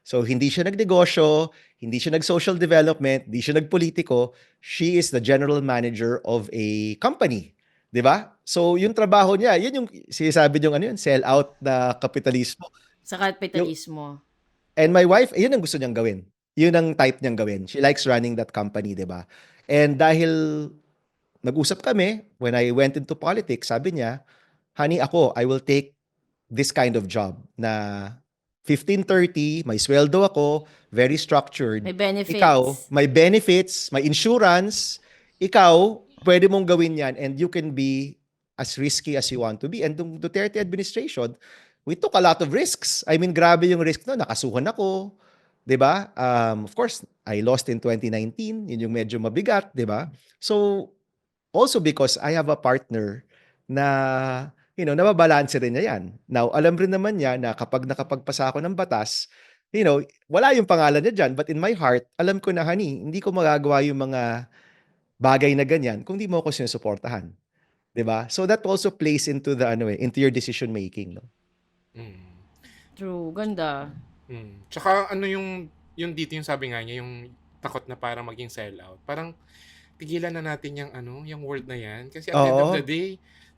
So hindi siya nagnegosyo, hindi siya nag-social development, hindi siya nagpolitiko. She is the general manager of a company. 'Di ba? So yung trabaho niya, yun yung sinasabi yung ano yun, sell out na kapitalismo. Sa kapitalismo. And my wife, yun ang gusto niyang gawin. Yun ang type niyang gawin. She likes running that company, 'di ba? And dahil nag-usap kami, when I went into politics, sabi niya, honey, I will take this kind of job na 15:30, may sweldo ako, very structured. May benefits. Ikaw, may benefits, may insurance. Ikaw, pwede mong gawin yan and you can be as risky as you want to be. And the Duterte administration, we took a lot of risks. I mean, grabe yung risk no. Nakasuhan ako. 'Di ba? Of course, I lost in 2019. Yun yung medyo mabigat, 'di ba? So, also because I have a partner na, nababalanse rin niya yan. Now, alam rin naman niya na kapag nakapagpasa ako ng batas, wala yung pangalan niya dyan. But in my heart, alam ko na, honey, hindi ko magagawa yung mga bagay na ganyan kung di mo ako sinusuportahan. 'Di ba? So that also plays into into your decision making, no? Mm. True. Ganda. Tsaka ano yung dito yung sabi nga niya, yung takot na parang maging sellout. Parang tigilan na natin yung word na yan. Kasi at the end of Oo. the day,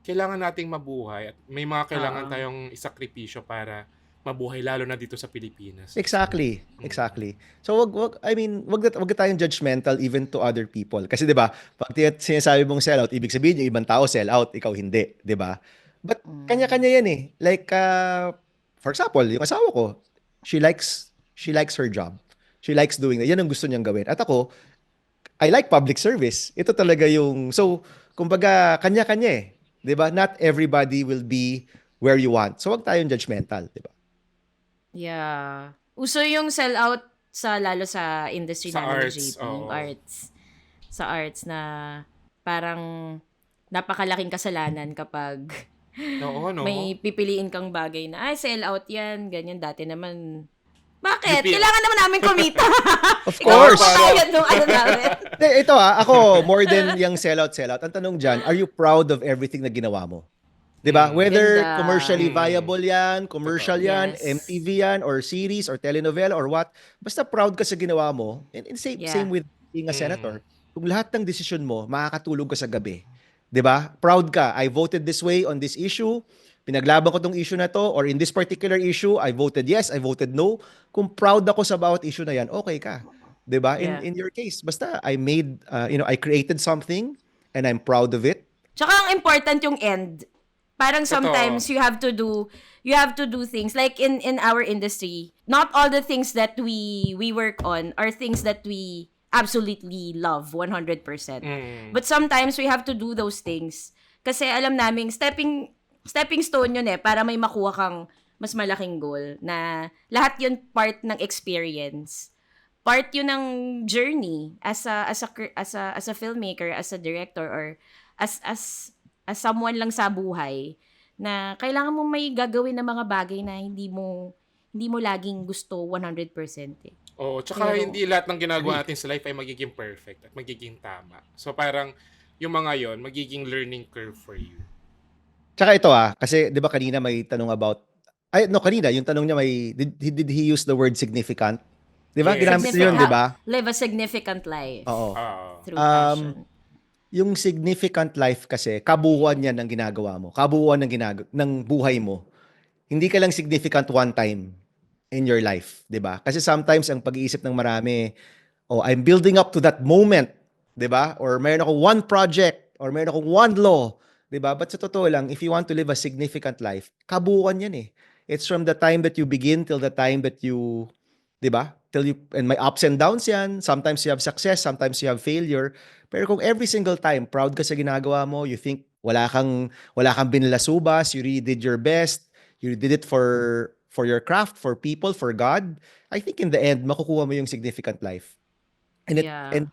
kailangan nating mabuhay at may mga kailangan Oo. tayong isakripisyo para mabuhay lalo na dito sa Pilipinas. Exactly. Exactly. So wag tayong judgmental even to other people. Kasi 'di ba, pag sinasabi mong sellout, ibig sabihin yung ibang tao sellout, ikaw hindi, 'di ba? But kanya-kanya 'yan eh. Like for example, yung asawa ko, she likes her job. She likes doing that. Yan ang gusto niyang gawin. At ako, I like public service. Ito talaga yung kumbaga kanya-kanya eh. 'Di ba? Not everybody will be where you want. So wag tayong judgmental, 'di ba? Yeah. Uso yung sell-out lalo sa industry Sa namin ni arts, JP, oo. arts. Sa arts na parang napakalaking kasalanan kapag Oo, no? may pipiliin kang bagay na, sell-out yan, ganyan. Dati naman, bakit? Pipili- Kailangan naman namin kumita. Of Ikaw course. ang papayad nung ano namin. Ito ako, more than yung sellout. Ang tanong dyan, are you proud of everything na ginawa mo? 'Di ba? Whether Ganda. commercially viable yan, commercial Totoo. yan, Yes. MTV yan, or series, or telenovela, or what. Basta proud ka sa ginawa mo. And same, Yeah. same with being a senator. Kung lahat ng desisyon mo, makakatulog ka sa gabi. 'Di ba? Proud ka. I voted this way on this issue. Pinaglaban ko tong issue na to, or in this particular issue, I voted yes, I voted no. Kung proud ako sa bawat issue na yan, okay ka. 'Di ba? Yeah. In your case, basta I made, I created something and I'm proud of it. Tsaka ang important yung end. Parang sometimes you have to do things like in our industry. Not all the things that we work on are things that we absolutely love 100%. But sometimes we have to do those things kasi alam naming stepping stone yun para may makuha kang mas malaking goal na lahat yun part ng experience. Part yun ng journey as a filmmaker, as a director, or as someone lang sa buhay na kailangan mo may gagawin na mga bagay na hindi mo laging gusto 100% eh. Oo, tsaka Pero- hindi lahat ng ginagawa natin sa life ay magiging perfect at magiging tama. So parang yung mga yon magiging learning curve for you. Tsaka ito kasi 'di ba kanina may tanong about kanina yung tanong niya did he use the word significant? 'Di ba? Yes. Ginamit niya yun, 'di ba? Live a significant life Oo. through passion. Yung significant life kasi kabuuan yan ng ginagawa mo. Kabuuan ng buhay mo. Hindi ka lang significant one time in your life, 'di ba? Kasi sometimes ang pag-iisip ng marami, I'm building up to that moment, 'di ba? Or mayroon akong one project or mayroon akong one law, 'di ba? But sa totoo lang, if you want to live a significant life, kabuuan yan eh. It's from the time that you begin till the time that you 'di ba? And may ups and downs 'yan. Sometimes you have success, sometimes you have failure. Pero kung every single time proud ka sa ginagawa mo, you think wala kang binlasubas, you really did your best, you did it for your craft, for people, for God, I think in the end makukuha mo yung significant life. And Yeah.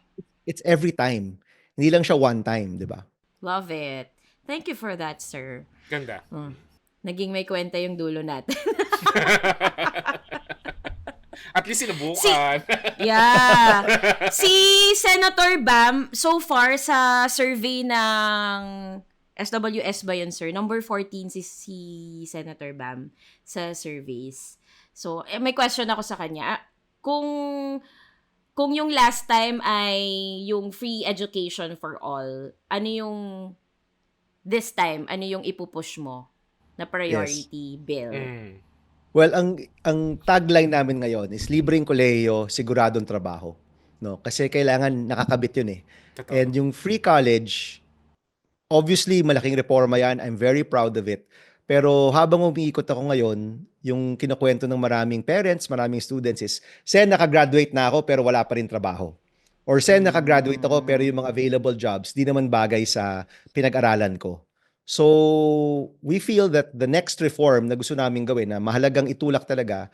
it's every time. Hindi lang siya one time, 'di ba? Love it. Thank you for that, sir. Ganda. Naging may kwenta yung dulo natin. At least sinubukan. Yeah. Si Senator Bam, so far sa survey ng SWS ba yun, sir? Number 14 si Senator Bam sa surveys. So, may question ako sa kanya. Kung yung last time ay yung free education for all, ano yung this time, ano yung ipupush mo na priority bill? Well, ang tagline namin ngayon is libreng kolehiyo, siguradong trabaho. No? Kasi kailangan nakakabit yun eh. Totoo. And yung free college, obviously malaking reforma yan. I'm very proud of it. Pero habang umiikot ako ngayon, yung kinukwento ng maraming parents, maraming students is, Sen, nakagraduate na ako pero wala pa rin trabaho. Or Sen, nakagraduate ako pero yung mga available jobs, di naman bagay sa pinag-aralan ko. So, we feel that the next reform na gusto namin gawin na mahalagang itulak talaga,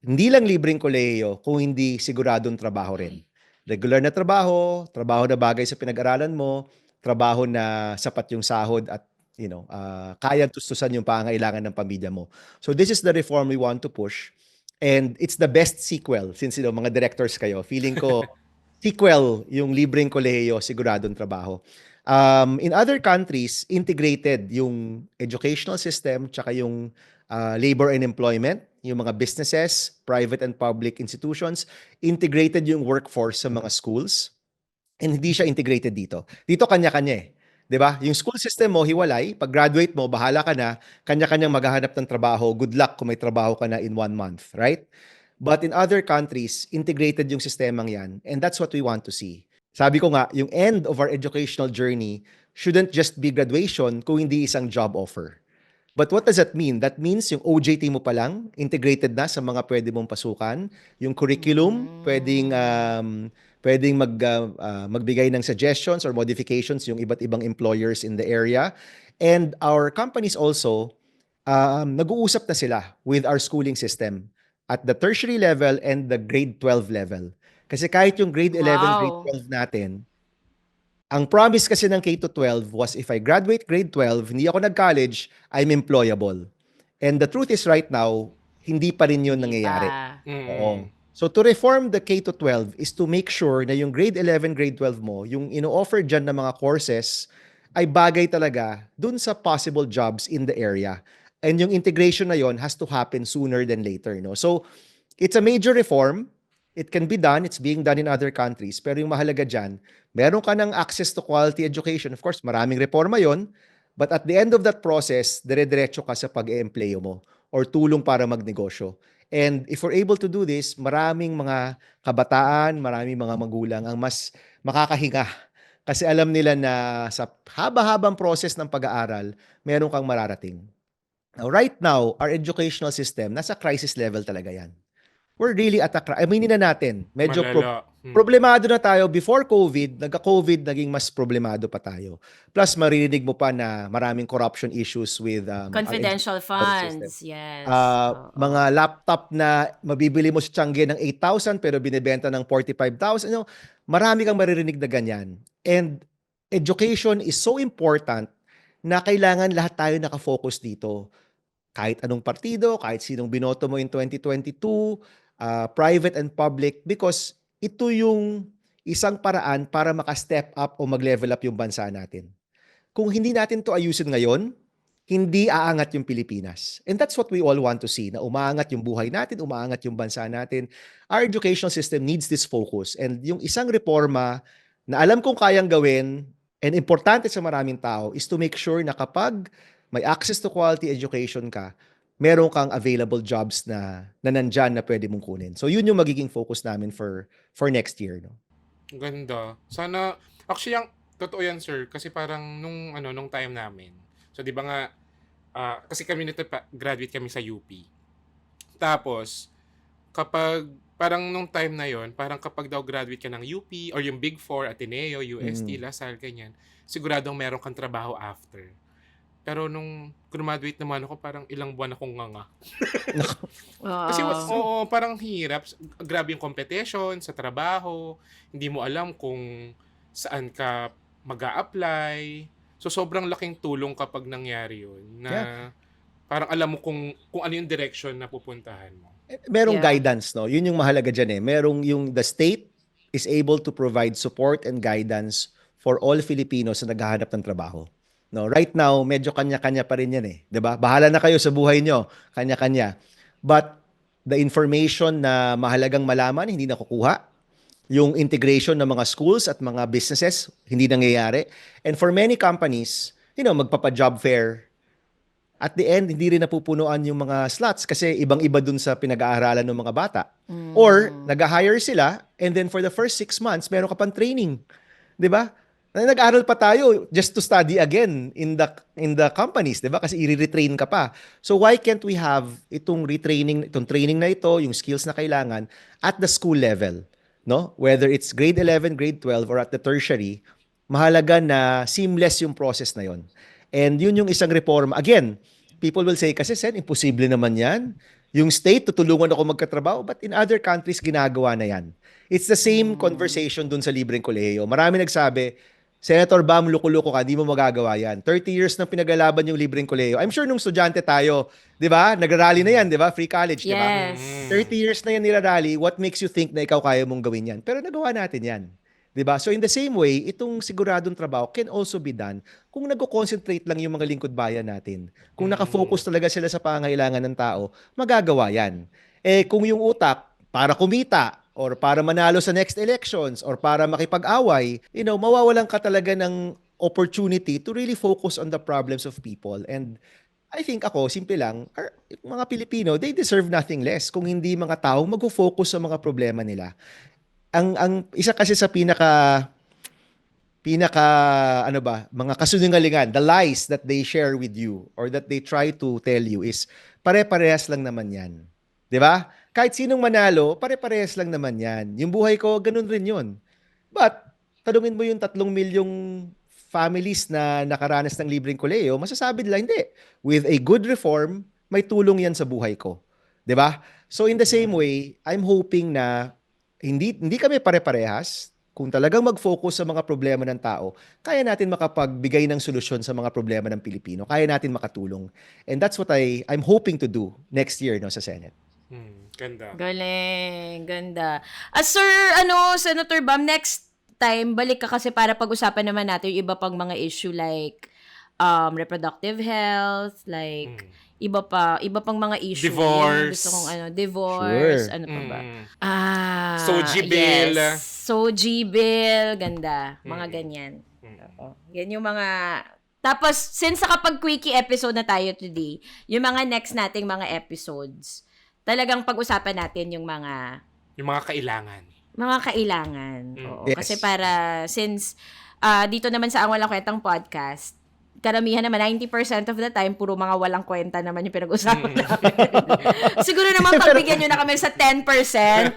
hindi lang libreng kolehiyo, kung hindi siguradong trabaho rin. Regular na trabaho na bagay sa pinag-aralan mo, trabaho na sapat yung sahod at kayang tustusan yung pangangailangan ng pamilya mo. So this is the reform we want to push. And it's the best sequel since mga directors kayo. Feeling ko sequel yung libreng kolehiyo, siguradong trabaho. In other countries, integrated yung educational system tsaka yung labor and employment, yung mga businesses, private and public institutions, integrated yung workforce sa mga schools. And hindi siya integrated dito. Dito kanya-kanya eh. 'Di ba? Yung school system mo hiwalay, pag graduate mo, bahala ka na, kanya-kanyang maghahanap ng trabaho. Good luck kung may trabaho ka na in 1 month, right? But in other countries, integrated yung sistemang 'yan, and that's what we want to see. Sabi ko nga, yung end of our educational journey shouldn't just be graduation kung hindi isang job offer. But what does that mean? That means yung OJT mo pa lang, integrated na sa mga pwede mong pasukan. Yung curriculum, pwedeng magbigay ng suggestions or modifications yung iba't ibang employers in the area. And our companies also, nag-uusap na sila with our schooling system at the tertiary level and the grade 12 level. Kasi kahit yung grade 11, grade 12 natin, ang promise kasi ng K-12 was if I graduate grade 12, hindi ako nag-college, I'm employable. And the truth is right now, hindi pa rin yun nangyayari. Oo. So to reform the K-12 is to make sure na yung grade 11, grade 12 mo, yung ino-offer dyan na mga courses, ay bagay talaga dun sa possible jobs in the area. And yung integration na yon has to happen sooner than later. No? So it's a major reform. It can be done. It's being done in other countries. Pero yung mahalaga dyan, meron ka ng access to quality education. Of course, maraming reforma yon. But at the end of that process, dire-diretso ka sa pag-e-empleyo mo or tulong para magnegosyo. And if we're able to do this, maraming mga kabataan, maraming mga magulang ang mas makakahinga. Kasi alam nila na sa haba-habang process ng pag-aaral, meron kang mararating. Now, right now, our educational system, nasa crisis level talaga yan. We're really at a crisis. Aminin na natin, medyo problemado na tayo. Before COVID, nagka-COVID, naging mas problemado pa tayo. Plus, maririnig mo pa na maraming corruption issues with confidential funds. Yes. Mga laptop na mabibili mo sa Tiangge ng 8,000 pero binibenta ng 45,000. Marami kang maririnig na ganyan. And education is so important na kailangan lahat tayo nakafocus dito. Kahit anong partido, kahit sinong binoto mo in 2022, private and public, because ito yung isang paraan para maka-step up o mag-level up yung bansa natin. Kung hindi natin to ayusin ngayon, hindi aangat yung Pilipinas. And that's what we all want to see, na umaangat yung buhay natin, umaangat yung bansa natin. Our educational system needs this focus. And yung isang reforma na alam kong kayang gawin and importante sa maraming tao is to make sure na kapag may access to quality education ka, meron kang available jobs na nandyan na pwede mong kunin. So yun yung magiging focus namin for next year. No? Ganda. Sana, actually, totoo yan, sir. Kasi parang nung time namin. So, di ba nga, kasi kami graduate kami sa UP. Tapos, kapag parang nung time na yon, parang kapag daw graduate ka ng UP or yung Big Four, Ateneo, UST, LaSalle, ganyan, siguradong meron kang trabaho after. Pero nung graduate naman ako, parang ilang buwan akong nganga. Kasi parang hirap. Grabe yung competition sa trabaho. Hindi mo alam kung saan ka mag-a-apply. So, sobrang laking tulong kapag nangyari yun. Na parang alam mo kung ano yung direction na pupuntahan mo. Merong guidance, no? Yun yung mahalaga dyan eh. Merong yung the state is able to provide support and guidance for all Filipinos na naghahanap ng trabaho. No, right now, medyo kanya-kanya pa rin yan eh. 'Di ba? Bahala na kayo sa buhay nyo. Kanya-kanya. But the information na mahalagang malaman, hindi nakukuha. Yung integration ng mga schools at mga businesses, hindi nangyayari. And for many companies, magpapa-job fair. At the end, hindi rin napupunuan yung mga slots kasi ibang-iba dun sa pinag-aaralan ng mga bata. Or, nag-hire sila and then for the first 6 months, meron ka pang training. 'Di ba? Nag-aral pa tayo just to study again in the companies, 'di ba? Kasi i-retrain ka pa. So why can't we have itong training na ito, yung skills na kailangan at the school level, no? Whether it's grade 11, grade 12 or at the tertiary, mahalaga na seamless yung process na 'yon. And yun yung isang reform. Again, people will say kasi Sen, imposible naman 'yan. Yung state tutulungan ako magkatrabaho, but in other countries ginagawa na 'yan. It's the same conversation dun sa libreng kolehiyo. Marami nagsabi, Senator Bam, loko-loko ka, di mo magagawa yan. 30 years nang pinagalaban yung libreng kolehiyo. I'm sure nung estudyante tayo, di ba? Nagrarally na yan, di ba? Free college, di ba? Yes. 30 years na yan nirarally, what makes you think na ikaw kaya mong gawin yan? Pero nagawa natin yan. Di ba? So in the same way, itong siguradong trabaho can also be done kung nag-concentrate lang yung mga lingkod bayan natin. Kung nakafocus talaga sila sa pangangailangan ng tao, magagawa yan. Kung yung utak, para kumita, or para manalo sa next elections, or para makipag-away, mawawalan ka talaga ng opportunity to really focus on the problems of people. And I think simple lang, mga Pilipino, they deserve nothing less kung hindi mga tao mag-focus sa mga problema nila. Ang isa kasi sa pinaka mga kasinungalingan, the lies that they share with you or that they try to tell you is pare-parehas lang naman yan. 'Di ba? Kahit sinong manalo, pare-parehas lang naman yan. Yung buhay ko, ganun rin yun. But, tanungin mo yung 3 milyong families na nakaranas ng libreng kolehiyo, masasabi nila, hindi. With a good reform, may tulong yan sa buhay ko. 'Di ba? So, in the same way, I'm hoping na hindi kami pare-parehas. Kung talagang mag-focus sa mga problema ng tao, kaya natin makapagbigay ng solusyon sa mga problema ng Pilipino. Kaya natin makatulong. And that's what I'm hoping to do next year sa Senate. Ganda. Galing, ganda. Sir, Senator Bam, next time, balik ka kasi para pag-usapan naman natin yung iba pang mga issue like reproductive health, like iba pang mga issue. Divorce. Gusto kong divorce, Sure. ano pa ba? Soji bill. Yes. Soji bill, ganda. Mga ganyan. Oo. Yan yung mga... Tapos, since kapag quickie episode na tayo today, yung mga next nating mga episodes, talagang pag-usapan natin yung mga kailangan. Mga kailangan. Oo. Yes. Kasi since dito naman sa Ang Walang Kwentang Podcast, karamihan naman, 90% of the time, puro mga walang kwenta naman yung pinag-usapan namin. Siguro naman pagbigyan nyo na kami sa 10%.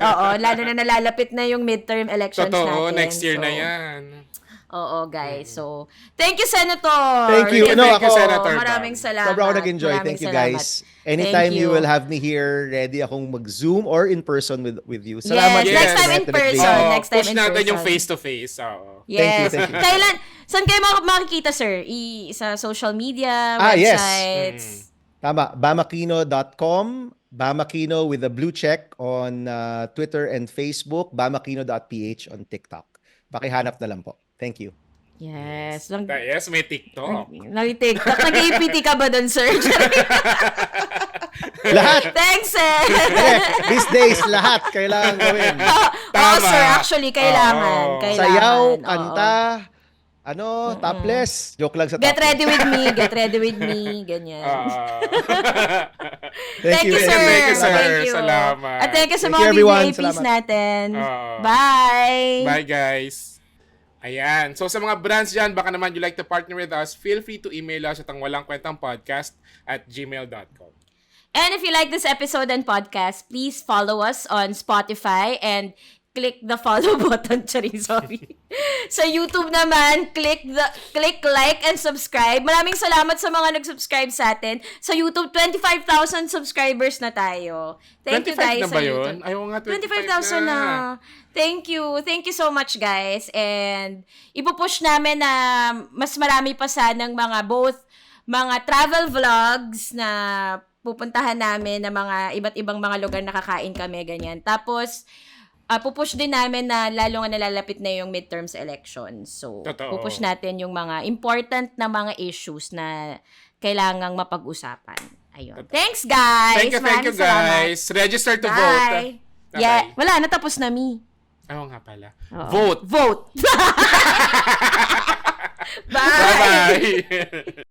Oo, lalo na nalalapit na yung midterm elections natin. Totoo, next year na yan. Oo, guys. So, thank you, Senator. Thank you. Thank you, Senator. Maraming salamat. Sobrang ako nag-enjoy. Thank you, guys. Anytime you will have me here, ready akong mag-Zoom or in person with you. Salamat. Yes, next time in Definitely. person. Next time push in natin person. yung face-to-face. Oo. Yes. Thank you. Kailan, saan kayo makikita, sir? Sa social media, Yes. websites? Tama. Bamakino.com. Bamakino with a blue check on Twitter and Facebook. Bamakino.ph on TikTok. Pakihanap na lang po. Thank you. Yes. Yes, may TikTok. Nag-TikTok. Nag-APT ka ba dun, sir? Lahat. Thanks, sir. These days, lahat kailangan gawin. Oo, sir. Actually, kailangan. Oo. Sayaw, Oo. kanta, topless. Joke lang sa topless. Get ready with me. Get ready with me. Ganyan. Thank you, sir. Thank you, sir. Thank you. Salamat. At thank you sa Thank mga you, everyone. VVIPs Salamat. natin. Oo. Bye! Bye, guys. Ayan. So, sa mga brands dyan, baka naman you like to partner with us, feel free to email us at ang walangkwentangpodcast@gmail.com. And if you like this episode and podcast, please follow us on Spotify and click the follow button. Sorry. Sa YouTube naman, click like and subscribe. Maraming salamat sa mga nag-subscribe sa atin. Sa YouTube, 25,000 subscribers na tayo. Thank you 25 guys na sa ba yun? YouTube. Ayaw nga, 25,000 na. Thank you. Thank you so much, guys. And ipupush namin na mas marami pa sanang mga travel vlogs na pupuntahan namin na mga iba't ibang mga lugar na kakain kami, ganyan. Tapos, pupush din namin na lalo nga nalalapit na yung midterms elections. So, Totoo. pupush natin yung mga important na mga issues na kailangang mapag-usapan. Ayun. Thanks, guys! Thank you, Maraming guys. salamat. Register to Bye! vote. Yeah. Wala, natapos na, Mi. Oo nga pala. Oo. Vote! Vote! Bye! Bye-bye!